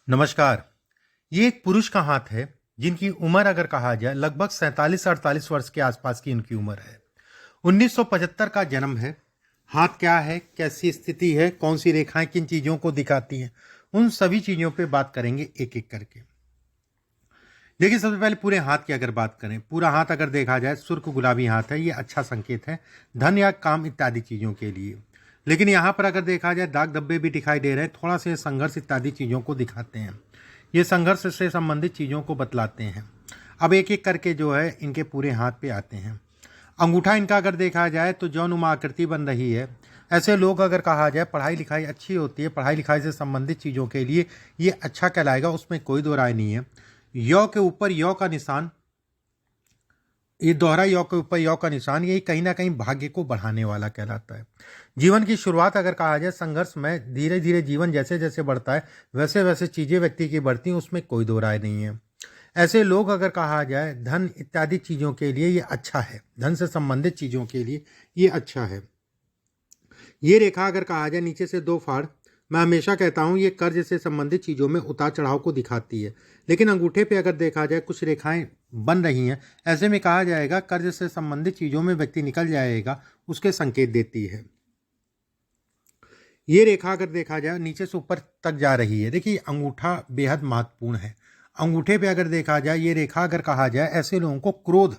नमस्कार। ये एक पुरुष का हाथ है जिनकी उम्र अगर कहा जाए लगभग 47-48 वर्ष के आसपास की इनकी उम्र है। 1975 का जन्म है। हाथ क्या है, कैसी स्थिति है, कौन सी रेखाएं किन चीजों को दिखाती हैं, उन सभी चीजों पे बात करेंगे एक एक करके। देखिए, सबसे पहले पूरे हाथ की अगर बात करें, पूरा हाथ अगर देखा जाए सुर्ख गुलाबी हाथ है। ये अच्छा संकेत है धन या काम इत्यादि चीजों के लिए। लेकिन यहाँ पर अगर देखा जाए दाग धब्बे भी दिखाई दे रहे हैं, थोड़ा से संघर्ष इत्यादि चीजों को दिखाते हैं। ये संघर्ष से संबंधित चीजों को बतलाते हैं। अब एक एक करके जो है इनके पूरे हाथ पे आते हैं। अंगूठा इनका अगर देखा जाए तो जौनुमा आकृति बन रही है। ऐसे लोग अगर कहा जाए पढ़ाई लिखाई अच्छी होती है, पढ़ाई लिखाई से संबंधित चीज़ों के लिए ये अच्छा कहलाएगा, उसमें कोई दो राय नहीं है। यौ के ऊपर यौ का निशान, ये दोहरा यौ के ऊपर यौ का निशान, ये कहीं ना कहीं भाग्य को बढ़ाने वाला कहलाता है। जीवन की शुरुआत अगर कहा जाए संघर्ष में, धीरे धीरे जीवन जैसे जैसे बढ़ता है वैसे वैसे चीज़ें व्यक्ति की बढ़ती हैं, उसमें कोई दो राय नहीं है। ऐसे लोग अगर कहा जाए धन इत्यादि चीज़ों के लिए ये अच्छा है, धन से संबंधित चीज़ों के लिए ये अच्छा है। ये रेखा अगर कहा जाए नीचे से दो फाड़, मैं हमेशा कहता हूँ ये कर्ज से संबंधित चीज़ों में उतार चढ़ाव को दिखाती है। लेकिन अंगूठे पे अगर देखा जाए कुछ रेखाएं बन रही हैं, ऐसे में कहा जाएगा कर्ज से संबंधित चीज़ों में व्यक्ति निकल जाएगा, उसके संकेत देती है। ये रेखा अगर देखा जाए नीचे से ऊपर तक जा रही है। देखिए, अंगूठा बेहद महत्वपूर्ण है। अंगूठे पे अगर देखा जाए ये रेखा अगर कहा जाए, ऐसे लोगों को क्रोध,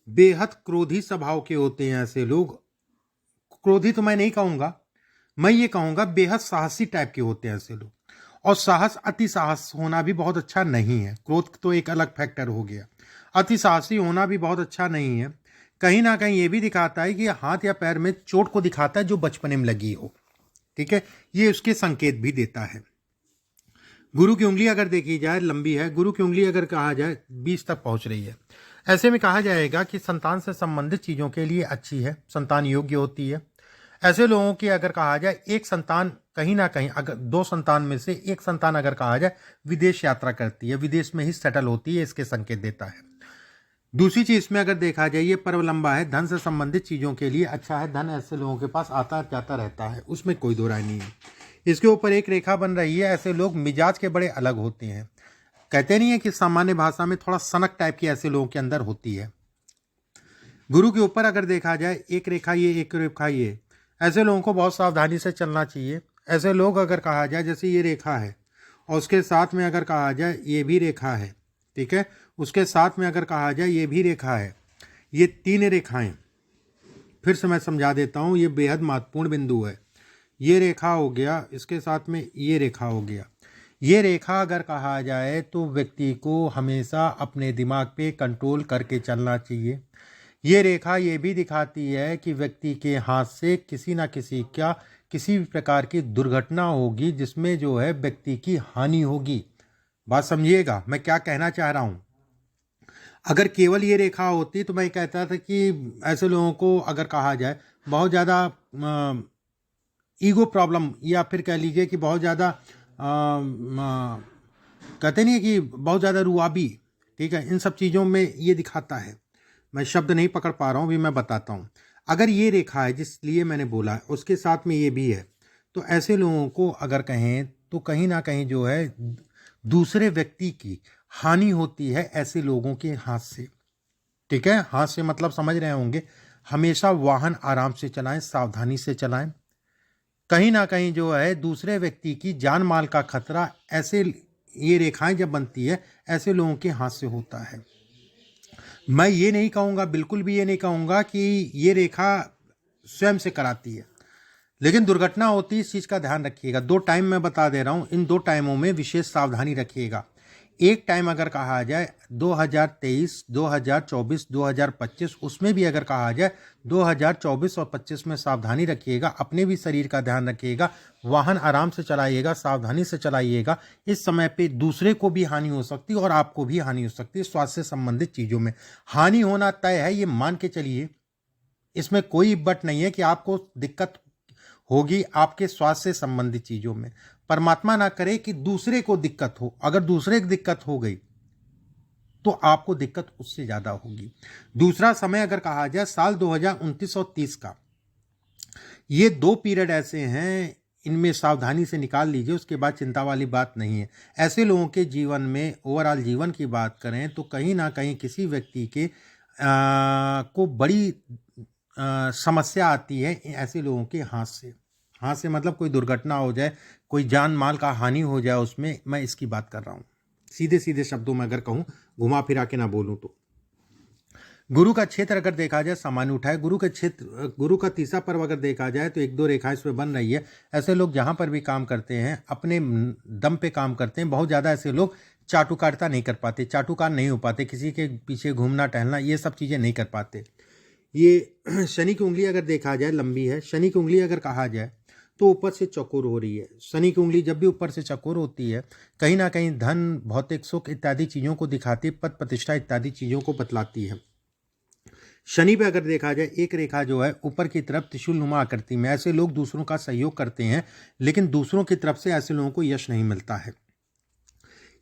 बेहद क्रोधी स्वभाव के होते हैं ऐसे लोग। क्रोधी तो मैं नहीं कहूँगा, मैं ये कहूँगा बेहद साहसी टाइप के होते हैं ऐसे लोग। और साहस, अति साहस होना भी बहुत अच्छा नहीं है। क्रोध तो एक अलग फैक्टर हो गया, अति साहसी होना भी बहुत अच्छा नहीं है। कहीं ना कहीं ये भी दिखाता है कि हाथ या पैर में चोट को दिखाता है जो बचपने में लगी हो। ठीक है, ये उसके संकेत भी देता है। गुरु की उंगली अगर देखी जाए लंबी है, गुरु की उंगली अगर कहा जाए 20 तक पहुंच रही है। ऐसे में कहा जाएगा कि संतान से संबंधित चीज़ों के लिए अच्छी है, संतान योग्य होती है। ऐसे लोगों की अगर कहा जाए एक संतान कहीं ना कहीं, अगर दो संतान में से एक संतान अगर कहा जाए विदेश यात्रा करती है, विदेश में ही सेटल होती है, इसके संकेत देता है। दूसरी चीज में अगर देखा जाए ये पर्व लंबा है, धन से संबंधित चीज़ों के लिए अच्छा है। धन ऐसे लोगों के पास आता जाता रहता है, उसमें कोई दो राय नहीं है। इसके ऊपर एक रेखा बन रही है। ऐसे लोग मिजाज के बड़े अलग होते हैं। कहते नहीं है कि सामान्य भाषा में थोड़ा सनक टाइप की ऐसे लोगों के अंदर होती है। गुरु के ऊपर अगर देखा जाए एक रेखा ये, एक रेखा ये, ऐसे लोगों को बहुत सावधानी से चलना चाहिए। ऐसे लोग अगर कहा जाए जैसे ये रेखा है और उसके साथ में अगर कहा जाए ये भी रेखा है, ठीक है, उसके साथ में अगर कहा जाए ये भी रेखा है, ये तीन रेखाएं, फिर से मैं समझा देता हूँ, ये बेहद महत्वपूर्ण बिंदु है। ये रेखा हो गया, इसके साथ में ये रेखा हो गया। ये रेखा अगर कहा जाए तो व्यक्ति को हमेशा अपने दिमाग पे कंट्रोल करके चलना चाहिए। ये रेखा ये भी दिखाती है कि व्यक्ति के हाथ से किसी ना किसी भी प्रकार की दुर्घटना होगी जिसमें जो है व्यक्ति की हानि होगी। बात समझिएगा मैं क्या कहना चाह रहा हूँ। अगर केवल ये रेखा होती तो मैं कहता था कि ऐसे लोगों को अगर कहा जाए बहुत ज़्यादा ईगो प्रॉब्लम, या फिर कह लीजिए कि बहुत ज़्यादा कहते नहीं कि बहुत ज़्यादा रुआबी, ठीक है, इन सब चीज़ों में ये दिखाता है। मैं शब्द नहीं पकड़ पा रहा हूँ, भी मैं बताता हूँ। अगर ये रेखा है जिसलिए मैंने बोला उसके साथ में ये भी है, तो ऐसे लोगों को अगर कहें तो कहीं ना कहीं जो है दूसरे व्यक्ति की हानि होती है ऐसे लोगों के हाथ से। ठीक है, हाथ से मतलब समझ रहे होंगे, हमेशा वाहन आराम से चलाएं, सावधानी से चलाएं। कहीं ना कहीं जो है दूसरे व्यक्ति की जान माल का खतरा ऐसे ये रेखाएं जब बनती है ऐसे लोगों के हाथ से होता है। मैं ये नहीं कहूँगा, बिल्कुल भी ये नहीं कहूँगा कि ये रेखा स्वयं से कराती है, लेकिन दुर्घटना होती है, इस चीज़ का ध्यान रखिएगा। दो टाइम मैं बता दे रहा हूँ, इन दो टाइमों में विशेष सावधानी रखिएगा। एक टाइम अगर कहा जाए 2023, 2024, 2025, उसमें भी अगर कहा जाए 2024 और 25 में सावधानी रखिएगा। अपने भी शरीर का ध्यान रखिएगा, वाहन आराम से चलाइएगा, सावधानी से चलाइएगा। इस समय पे दूसरे को भी हानि हो सकती है और आपको भी हानि हो सकती है। स्वास्थ्य से संबंधित चीज़ों में हानि होना तय है, ये मान के चलिए, इसमें कोई बट नहीं है कि आपको दिक्कत होगी आपके स्वास्थ्य से संबंधित चीज़ों में। परमात्मा ना करे कि दूसरे को दिक्कत हो, अगर दूसरे को दिक्कत हो गई तो आपको दिक्कत उससे ज़्यादा होगी। दूसरा समय अगर कहा जाए साल 2029 और 30 का, ये दो पीरियड ऐसे हैं, इनमें सावधानी से निकाल लीजिए, उसके बाद चिंता वाली बात नहीं है। ऐसे लोगों के जीवन में ओवरऑल जीवन की बात करें तो कहीं ना कहीं किसी व्यक्ति के को बड़ी समस्या आती है ऐसे लोगों के हाथ से मतलब कोई दुर्घटना हो जाए, कोई जान माल का हानि हो जाए, उसमें मैं इसकी बात कर रहा हूँ। सीधे सीधे शब्दों में अगर कहूँ, घुमा फिरा के ना बोलूँ तो गुरु का क्षेत्र अगर देखा जाए सामान्य उठाए, गुरु का तीसरा पर्व अगर देखा जाए तो 1-2 रेखाएं इसमें बन रही है। ऐसे लोग जहाँ पर भी काम करते हैं अपने दम पे काम करते हैं। बहुत ज़्यादा ऐसे लोग चाटुकारिता नहीं कर पाते, चाटुकार नहीं हो पाते, किसी के पीछे घूमना टहलना ये सब चीज़ें नहीं कर पाते। ये शनि की उंगली अगर देखा जाए लंबी है। शनि की उंगली अगर कहा जाए तो ऊपर से चौकोर हो रही है। शनि की उंगली जब भी ऊपर से चौकोर होती है कहीं ना कहीं धन, भौतिक सुख इत्यादि चीज़ों को दिखाती है, पद प्रतिष्ठा इत्यादि चीज़ों को बतलाती है। शनि पे अगर देखा जाए एक रेखा जो है ऊपर की तरफ त्रिशूल नुमा आकृति में, ऐसे लोग दूसरों का सहयोग करते हैं लेकिन दूसरों की तरफ से ऐसे लोगों को यश नहीं मिलता है।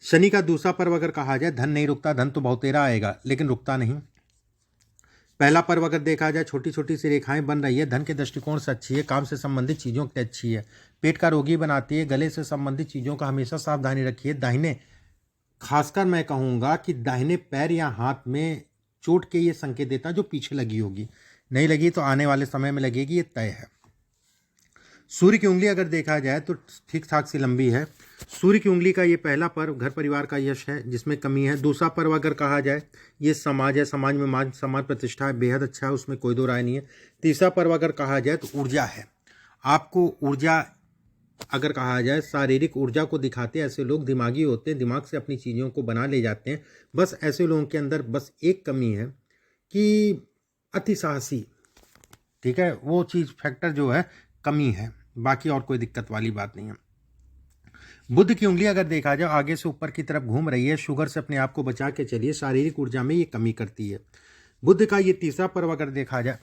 शनि का दूसरा पर्व अगर कहा जाए धन नहीं रुकता, धन तो बहुतेरा आएगा लेकिन रुकता नहीं। पहला पर्व अगर देखा जाए छोटी छोटी सी रेखाएं बन रही है, धन के दृष्टिकोण से अच्छी है, काम से संबंधित चीज़ों की अच्छी है, पेट का रोगी बनाती है, गले से संबंधित चीज़ों का हमेशा सावधानी रखिए। दाहिने, खासकर मैं कहूँगा कि दाहिने पैर या हाथ में चोट के ये संकेत देता जो पीछे लगी होगी, नहीं लगी तो आने वाले समय में लगेगी, ये तय है। सूर्य की उंगली अगर देखा जाए तो ठीक ठाक सी लंबी है। सूर्य की उंगली का ये पहला पर्व घर परिवार का यश है जिसमें कमी है। दूसरा पर्व अगर कहा जाए ये समाज है, समाज में मान समाज प्रतिष्ठा है, बेहद अच्छा है, उसमें कोई दो राय नहीं है। तीसरा पर्व अगर कहा जाए तो ऊर्जा है। आपको ऊर्जा अगर कहा जाए शारीरिक ऊर्जा को दिखाते ऐसे लोग दिमागी होते हैं, दिमाग से अपनी चीज़ों को बना ले जाते हैं। बस ऐसे लोगों के अंदर बस एक कमी है कि अति साहसी, ठीक है, वो चीज़ फैक्टर जो है कमी है, बाकी और कोई दिक्कत वाली बात नहीं है। बुध की उंगली अगर देखा जाए आगे से ऊपर की तरफ घूम रही है, शुगर से अपने आप को बचा के चलिए, शारीरिक ऊर्जा में ये कमी करती है। बुध का ये तीसरा पर्व अगर देखा जाए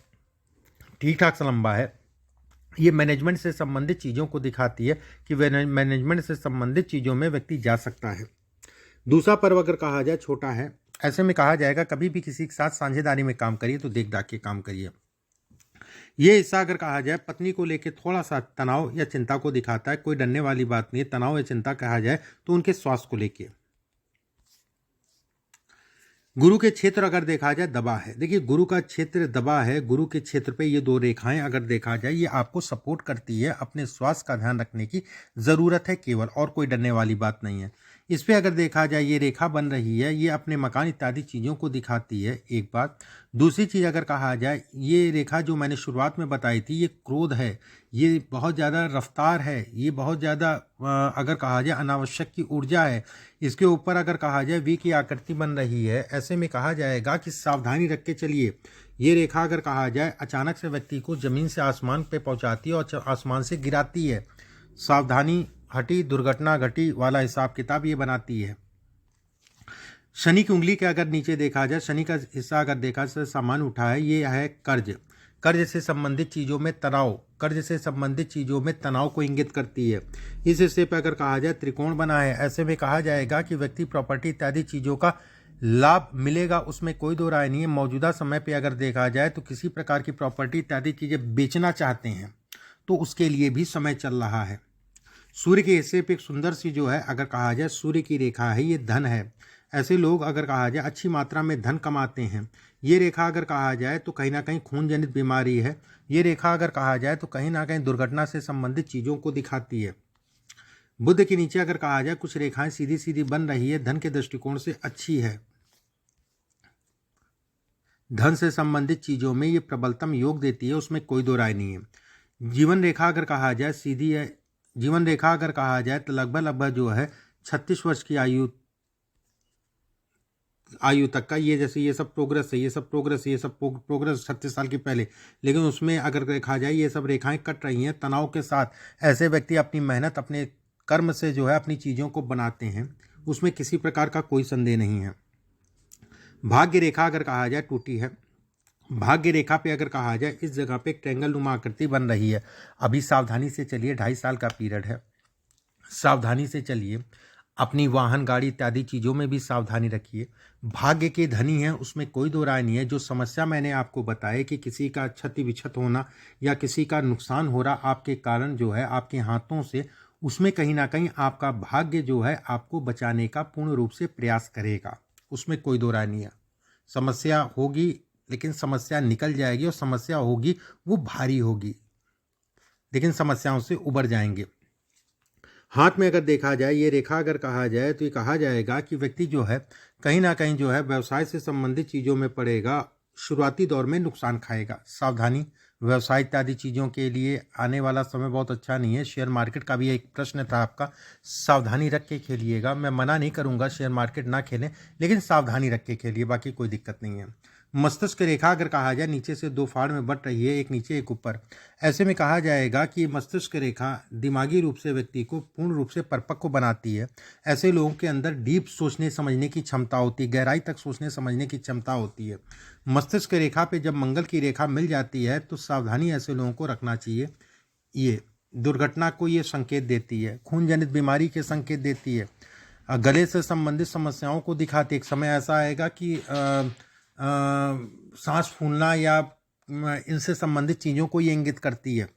ठीक ठाक सा लंबा है। ये मैनेजमेंट से संबंधित चीज़ों को दिखाती है कि मैनेजमेंट से संबंधित चीज़ों में व्यक्ति जा सकता है। दूसरा पर्व अगर कहा जाए छोटा है। ऐसे में कहा जाएगा कभी भी किसी के साथ साझेदारी में काम करिए तो देख दाख के काम करिए। ये हिस्सा अगर कहा जाए पत्नी को लेकर थोड़ा सा तनाव या चिंता को दिखाता है, कोई डरने वाली बात नहीं है। तनाव या चिंता कहा जाए तो उनके स्वास्थ्य को लेकर। गुरु के क्षेत्र अगर देखा जाए दबा है। देखिए गुरु का क्षेत्र दबा है, गुरु के क्षेत्र पे ये दो रेखाएं अगर देखा जाए ये आपको सपोर्ट करती है। अपने स्वास्थ्य का ध्यान रखने की ज़रूरत है केवल, और कोई डरने वाली बात नहीं है। इस पे अगर देखा जाए ये रेखा बन रही है, ये अपने मकान इत्यादि चीज़ों को दिखाती है, एक बात। दूसरी चीज़ अगर कहा जाए ये रेखा जो मैंने शुरुआत में बताई थी ये क्रोध है, ये बहुत ज़्यादा रफ्तार है, ये बहुत ज़्यादा अगर कहा जाए अनावश्यक की ऊर्जा है। इसके ऊपर अगर कहा जाए वी की आकृति बन रही है। ऐसे में कहा जाएगा कि सावधानी रख के चलिए। ये रेखा अगर कहा जाए अचानक से व्यक्ति को ज़मीन से आसमान पे पहुंचाती है और आसमान से गिराती है। सावधानी हटी दुर्घटना घटी वाला हिसाब किताब ये बनाती है। शनि की उंगली के अगर नीचे देखा जाए, शनि का हिस्सा अगर देखा जाए सामान उठा है, ये है कर्ज। कर्ज से संबंधित चीज़ों में तनाव, कर्ज से संबंधित चीज़ों में तनाव को इंगित करती है। इस हिस्से पर अगर कहा जाए त्रिकोण बना है। ऐसे में कहा जाएगा कि व्यक्ति प्रॉपर्टी इत्यादि चीज़ों का लाभ मिलेगा, उसमें कोई दो राय नहीं है। मौजूदा समय पे अगर देखा जाए तो किसी प्रकार की प्रॉपर्टी इत्यादि चीज़ें बेचना चाहते हैं तो उसके लिए भी समय चल रहा है। सूर्य के हिस्से पे एक सुंदर सी जो है अगर कहा जाए सूर्य की रेखा है, ये धन है। ऐसे लोग अगर कहा जाए अच्छी मात्रा में धन कमाते हैं। ये रेखा अगर कहा जाए तो कहीं ना कहीं खून जनित बीमारी है। ये रेखा अगर कहा जाए तो कहीं ना कहीं दुर्घटना से संबंधित चीज़ों को दिखाती है। बुध के नीचे अगर कहा जाए कुछ रेखाएं सीधी सीधी बन रही है, धन के दृष्टिकोण से अच्छी है। धन से संबंधित चीज़ों में ये प्रबलतम योग देती है, उसमें कोई दो राय नहीं है। जीवन रेखा अगर कहा जाए सीधी है। जीवन रेखा अगर कहा जाए तो लगभग जो है 36 वर्ष की आयु तक का ये जैसे ये सब प्रोग्रेस है, ये सब प्रोग्रेस 36 साल की पहले। लेकिन उसमें अगर देखा जाए ये सब रेखाएं कट रही हैं तनाव के साथ। ऐसे व्यक्ति अपनी मेहनत अपने कर्म से जो है अपनी चीज़ों को बनाते हैं, उसमें किसी प्रकार का कोई संदेह नहीं है। भाग्य रेखा अगर कहा जाए टूटी है। भाग्य रेखा पे अगर कहा जाए इस जगह पे एक ट्रायंगल नुमा आकृति बन रही है। अभी सावधानी से चलिए, 2.5 साल का पीरियड है, सावधानी से चलिए। अपनी वाहन गाड़ी इत्यादि चीज़ों में भी सावधानी रखिए। भाग्य के धनी हैं, उसमें कोई दो राय नहीं है। जो समस्या मैंने आपको बताई कि किसी का क्षति विक्षत होना या किसी का नुकसान हो रहा आपके कारण जो है आपके हाथों से, उसमें कहीं ना कहीं आपका भाग्य जो है आपको बचाने का पूर्ण रूप से प्रयास करेगा, उसमें कोई दो राय नहीं है। समस्या होगी लेकिन समस्या निकल जाएगी, और समस्या होगी वो भारी होगी, लेकिन समस्याओं से उबर जाएंगे। हाथ में अगर देखा जाए, ये रेखा अगर कहा जाए तो ये कहा जाएगा कि व्यक्ति जो है कहीं ना कहीं जो है व्यवसाय से संबंधित चीज़ों में पड़ेगा, शुरुआती दौर में नुकसान खाएगा। सावधानी, व्यवसाय इत्यादि चीज़ों के लिए आने वाला समय बहुत अच्छा नहीं है। शेयर मार्केट का भी एक प्रश्न था आपका, सावधानी रख के खेलिएगा। मैं मना नहीं करूंगा शेयर मार्केट ना खेलें, लेकिन सावधानी रख के खेलिए, बाकी कोई दिक्कत नहीं है। मस्तिष्क रेखा अगर कहा जाए नीचे से दो फाड़ में बट रही है, एक नीचे एक ऊपर, ऐसे में कहा जाएगा कि मस्तिष्क रेखा दिमागी रूप से व्यक्ति को पूर्ण रूप से परिपक्व बनाती है। ऐसे लोगों के अंदर डीप सोचने समझने की क्षमता होती है, गहराई तक सोचने समझने की क्षमता होती है। मस्तिष्क रेखा पे जब मंगल की रेखा मिल जाती है तो सावधानी ऐसे लोगों को रखना चाहिए। ये दुर्घटना को ये संकेत देती है, खून जनित बीमारी के संकेत देती है, गले से संबंधित समस्याओं को दिखाती है। एक समय ऐसा आएगा कि सांस फूलना या इनसे संबंधित चीज़ों को ये इंगित करती है।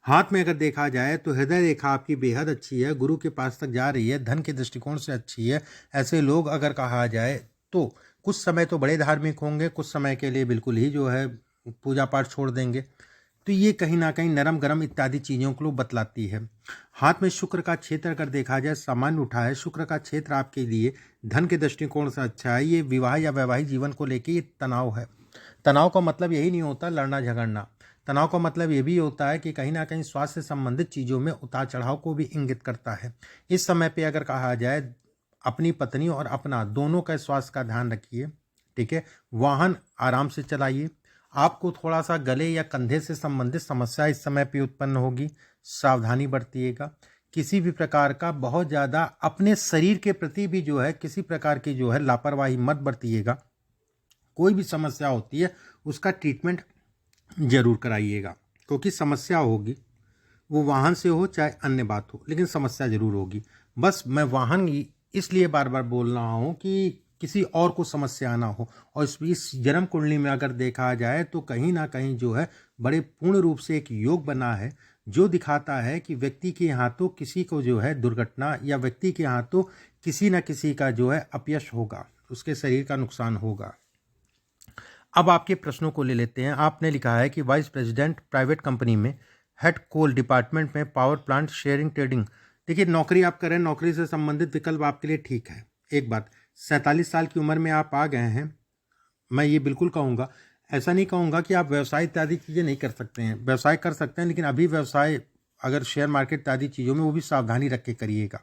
हाथ में अगर देखा जाए तो हृदय रेखा आपकी बेहद अच्छी है, गुरु के पास तक जा रही है, धन के दृष्टिकोण से अच्छी है। ऐसे लोग अगर कहा जाए तो कुछ समय तो बड़े धार्मिक होंगे, कुछ समय के लिए बिल्कुल ही जो है पूजा पाठ छोड़ देंगे। तो ये कहीं ना कहीं नरम गरम इत्यादि चीज़ों को बतलाती है। हाथ में शुक्र का क्षेत्र अगर देखा जाए सामान्य उठा है, शुक्र का क्षेत्र आपके लिए धन के दृष्टिकोण से अच्छा है। ये विवाह या वैवाहिक जीवन को लेके ये तनाव है। तनाव का मतलब यही नहीं होता लड़ना झगड़ना, तनाव का मतलब ये भी होता है कि कहीं ना कहीं स्वास्थ्य से संबंधित चीज़ों में उतार चढ़ाव को भी इंगित करता है। इस समय पे अगर कहा जाए अपनी पत्नी और अपना दोनों का स्वास्थ्य का ध्यान रखिए, ठीक है। वाहन आराम से चलाइए। आपको थोड़ा सा गले या कंधे से संबंधित समस्या इस समय पे उत्पन्न होगी, सावधानी बरतिएगा। किसी भी प्रकार का बहुत ज़्यादा अपने शरीर के प्रति भी जो है किसी प्रकार की जो है लापरवाही मत बरतिएगा। कोई भी समस्या होती है उसका ट्रीटमेंट जरूर कराइएगा, क्योंकि समस्या होगी, वो वाहन से हो चाहे अन्य बात हो, लेकिन समस्या जरूर होगी। बस मैं वाहन इसलिए बार बार बोल रहा हूँ कि किसी और को समस्या ना हो। और इस जन्म कुंडली में अगर देखा जाए तो कहीं ना कहीं जो है बड़े पूर्ण रूप से एक योग बना है, जो दिखाता है कि व्यक्ति के हाथों किसी को जो है दुर्घटना या व्यक्ति के हाथों किसी न किसी का जो है अपयश होगा, उसके शरीर का नुकसान होगा। अब आपके प्रश्नों को ले लेते हैं। आपने लिखा है कि वाइस प्रेसिडेंट प्राइवेट कंपनी में, हेड कोल डिपार्टमेंट में, पावर प्लांट शेयरिंग ट्रेडिंग। देखिए नौकरी आप करें, नौकरी से संबंधित विकल्प आपके लिए ठीक है। एक बात, 47 साल की उम्र में आप आ गए हैं, मैं ये बिल्कुल कहूँगा, ऐसा नहीं कहूँगा कि आप व्यवसाय इत्यादि चीज़ें नहीं कर सकते हैं, व्यवसाय कर सकते हैं, लेकिन अभी व्यवसाय अगर शेयर मार्केट इत्यादि चीज़ों में वो भी सावधानी रख के करिएगा।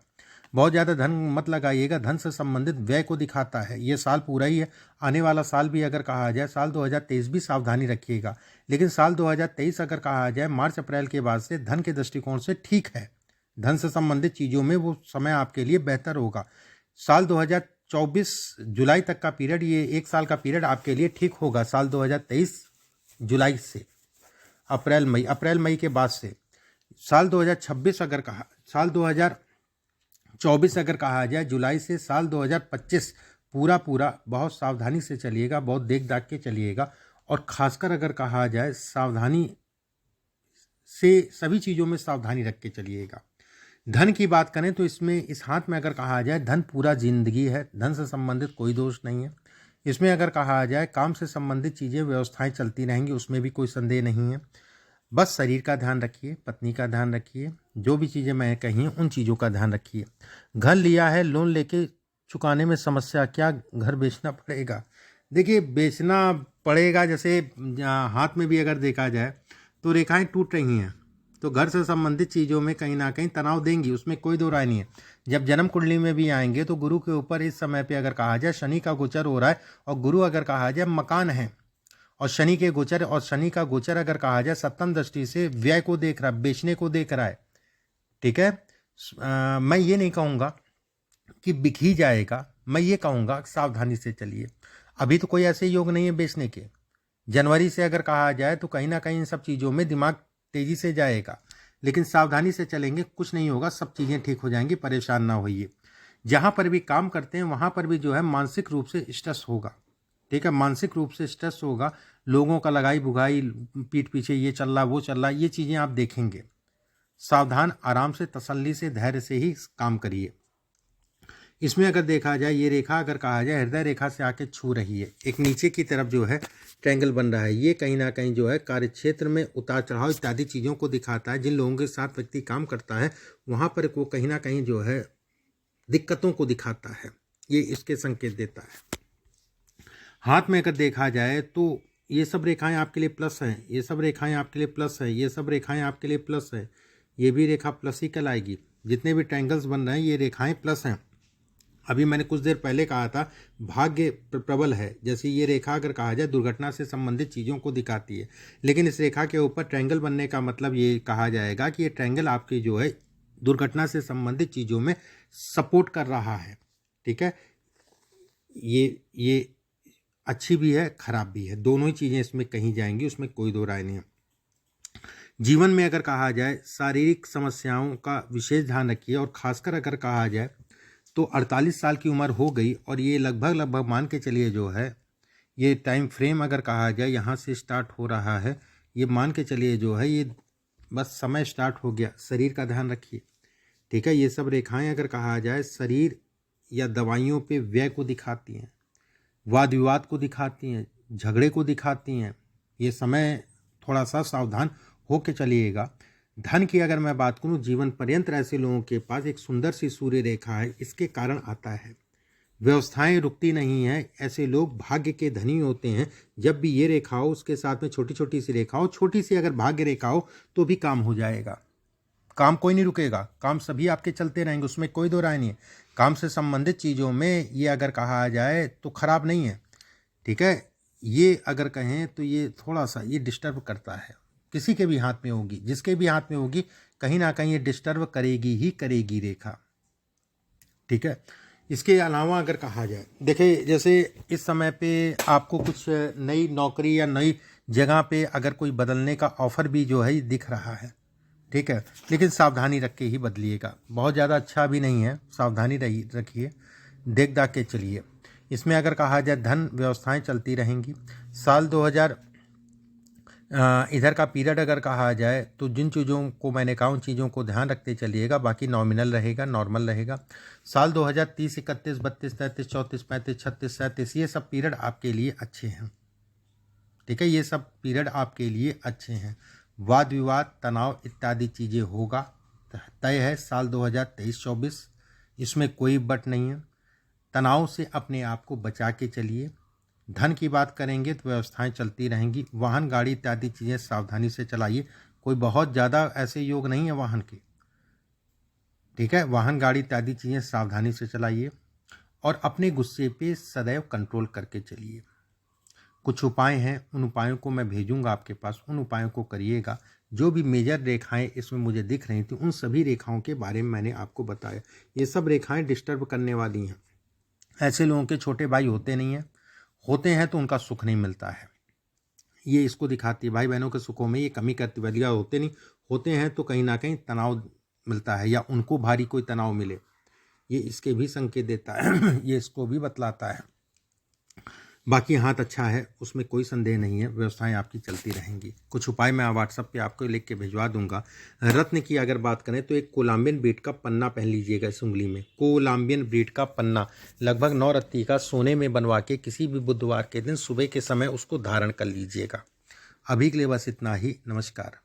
बहुत ज़्यादा धन मत लगाइएगा, धन से संबंधित व्यय को दिखाता है। ये साल पूरा ही है, आने वाला साल भी अगर कहा जाए साल 2023 भी सावधानी रखिएगा, लेकिन साल 2023 अगर कहा जाए मार्च अप्रैल के बाद से धन के दृष्टिकोण से ठीक है। धन से संबंधित चीज़ों में वो समय आपके लिए बेहतर होगा। साल 2024 जुलाई तक का पीरियड, ये एक साल का पीरियड आपके लिए ठीक होगा। साल 2023 जुलाई से अप्रैल मई के बाद से साल 2026 अगर कहा, साल 2024 अगर कहा जाए जुलाई से साल 2025 पूरा बहुत सावधानी से चलिएगा, बहुत देख दाख के चलिएगा। और खासकर अगर कहा जाए सावधानी से सभी चीज़ों में सावधानी रख के चलिएगा। धन की बात करें तो इसमें इस हाथ में अगर कहा जाए धन पूरा जिंदगी है, धन से संबंधित कोई दोष नहीं है। इसमें अगर कहा जाए काम से संबंधित चीज़ें व्यवस्थाएं चलती रहेंगी, उसमें भी कोई संदेह नहीं है। बस शरीर का ध्यान रखिए, पत्नी का ध्यान रखिए, जो भी चीज़ें मैं कही उन चीज़ों का ध्यान रखिए। घर लिया है, लोन लेके चुकाने में समस्या, क्या घर बेचना पड़ेगा? देखिए बेचना पड़ेगा, जैसे हाथ में भी अगर देखा जाए तो रेखाएं टूट रही हैं, तो घर से संबंधित चीज़ों में कहीं ना कहीं तनाव देंगी, उसमें कोई दो राय नहीं है। जब जन्म कुंडली में भी आएंगे तो गुरु के ऊपर इस समय पे अगर कहा जाए शनि का गोचर हो रहा है, और गुरु अगर कहा जाए मकान है और शनि के गोचर, और शनि का गोचर अगर कहा जाए सप्तम दृष्टि से व्यय को देख रहा है, बेचने को देख रहा है, ठीक है। मैं ये नहीं कहूँगा कि बिक ही जाएगा, मैं ये कहूँगा सावधानी से चलिए। अभी तो कोई ऐसे योग नहीं है बेचने के। जनवरी से अगर कहा जाए तो कहीं ना कहीं इन सब चीज़ों में दिमाग तेजी से जाएगा, लेकिन सावधानी से चलेंगे कुछ नहीं होगा, सब चीज़ें ठीक हो जाएंगी, परेशान ना होइए। जहाँ पर भी काम करते हैं वहाँ पर भी जो है मानसिक रूप से स्ट्रेस होगा, ठीक है, मानसिक रूप से स्ट्रेस होगा, लोगों का लगाई भुगाई, पीठ पीछे ये चल रहा वो चल रहा, ये चीज़ें आप देखेंगे। सावधान, आराम से, तसल्ली से, धैर्य से ही काम करिए। इसमें अगर देखा जाए, ये रेखा अगर कहा जाए हृदय रेखा से आके छू रही है, एक नीचे की तरफ जो है ट्रायंगल बन रहा है, ये कहीं ना कहीं जो है कार्यक्षेत्र में उतार चढ़ाव इत्यादि चीज़ों को दिखाता है। जिन लोगों के साथ व्यक्ति काम करता है वहाँ पर वो कहीं ना कहीं जो है दिक्कतों को दिखाता है, ये इसके संकेत देता है। हाथ में अगर देखा जाए तो ये सब रेखाएं आपके लिए प्लस हैं, ये सब रेखाएं आपके लिए प्लस है, ये सब रेखाएं आपके लिए प्लस है, ये भी रेखा प्लस ही कहलाएगी। जितने भी ट्रायंगल्स बन रहे हैं ये रेखाएं प्लस हैं। अभी मैंने कुछ देर पहले कहा था भाग्य प्रबल है, जैसे ये रेखा अगर कहा जाए दुर्घटना से संबंधित चीज़ों को दिखाती है, लेकिन इस रेखा के ऊपर ट्रायंगल बनने का मतलब ये कहा जाएगा कि ये ट्रायंगल आपकी जो है दुर्घटना से संबंधित चीज़ों में सपोर्ट कर रहा है, ठीक है। ये अच्छी भी है खराब भी है, दोनों ही चीज़ें इसमें कही जाएंगी, उसमें कोई दो राय नहीं है। जीवन में अगर कहा जाए शारीरिक समस्याओं का विशेष ध्यान रखिए, और खासकर अगर कहा जाए तो 48 साल की उम्र हो गई और ये लगभग मान के चलिए जो है ये टाइम फ्रेम अगर कहा जाए यहाँ से स्टार्ट हो रहा है, ये मान के चलिए जो है ये बस समय स्टार्ट हो गया। शरीर का ध्यान रखिए, ठीक है। ये सब रेखाएं अगर कहा जाए शरीर या दवाइयों पे व्यय को दिखाती हैं, वाद विवाद को दिखाती हैं, झगड़े को दिखाती हैं। ये समय थोड़ा सा सावधान हो के चलिएगा। धन की अगर मैं बात करूं, जीवन पर्यंत ऐसे लोगों के पास एक सुंदर सी सूर्य रेखा है, इसके कारण आता है। व्यवस्थाएं रुकती नहीं हैं, ऐसे लोग भाग्य के धनी होते हैं। जब भी ये रेखा हो उसके साथ में छोटी छोटी सी रेखा हो, छोटी सी अगर भाग्य रेखा हो तो भी काम हो जाएगा। काम कोई नहीं रुकेगा, काम सभी आपके चलते रहेंगे, उसमें कोई दो राय नहीं है। काम से संबंधित चीज़ों में ये अगर कहा जाए तो खराब नहीं है, ठीक है। ये अगर कहें तो ये थोड़ा सा ये डिस्टर्ब करता है, किसी के भी हाथ में होगी, जिसके भी हाथ में होगी कहीं ना कहीं ये डिस्टर्ब करेगी ही करेगी रेखा, ठीक है। इसके अलावा अगर कहा जाए, देखिए जैसे इस समय पे आपको कुछ नई नौकरी या नई जगह पे अगर कोई बदलने का ऑफर भी जो है दिख रहा है, ठीक है, लेकिन सावधानी रख के ही बदलिएगा, बहुत ज़्यादा अच्छा भी नहीं है, सावधानी रखिए, देख दाख के चलिए। इसमें अगर कहा जाए धन व्यवस्थाएं चलती रहेंगी। साल 2000 इधर का पीरियड अगर कहा जाए तो जिन चीज़ों को मैंने कहा उन चीज़ों को ध्यान रखते चलिएगा, बाकी नॉमिनल रहेगा, नॉर्मल रहेगा। साल 2030, 31, 32, 33, 34, 35, 36, 37 ये सब पीरियड आपके लिए अच्छे हैं, ठीक है, ये सब पीरियड आपके लिए अच्छे हैं। वाद विवाद तनाव इत्यादि चीज़ें होगा, तय है साल 2023-24, इसमें कोई बट नहीं है। तनाव से अपने आप को बचा के चलिए। धन की बात करेंगे तो व्यवस्थाएं चलती रहेंगी। वाहन गाड़ी इत्यादि चीज़ें सावधानी से चलाइए, कोई बहुत ज़्यादा ऐसे योग नहीं है वाहन के, ठीक है। वाहन गाड़ी इत्यादि चीज़ें सावधानी से चलाइए और अपने गुस्से पे सदैव कंट्रोल करके चलिए। कुछ उपाय हैं, उन उपायों को मैं भेजूंगा आपके पास, उन उपायों को करिएगा। जो भी मेजर रेखाएं इसमें मुझे दिख रही थी उन सभी रेखाओं के बारे में मैंने आपको बताया। ये सब रेखाएं डिस्टर्ब करने वाली हैं। ऐसे लोगों के छोटे भाई होते नहीं हैं, होते हैं तो उनका सुख नहीं मिलता है, ये इसको दिखाती है। भाई बहनों के सुखों में ये कमी करती है, होते नहीं, होते हैं तो कहीं ना कहीं तनाव मिलता है या उनको भारी कोई तनाव मिले, ये इसके भी संकेत देता है ये इसको भी बतलाता है। बाकी हाथ अच्छा है, उसमें कोई संदेह नहीं है, व्यवस्थाएं आपकी चलती रहेंगी। कुछ उपाय मैं व्हाट्सएप पे आपको लिख के भिजवा दूंगा। रत्न की अगर बात करें तो एक कोलंबियन ब्रीड का पन्ना पहन लीजिएगा इस उंगली में, कोलंबियन ब्रीड का पन्ना लगभग 9 रत्ती का सोने में बनवा के किसी भी बुधवार के दिन सुबह के समय उसको धारण कर लीजिएगा। अभी के लिए बस इतना ही, नमस्कार।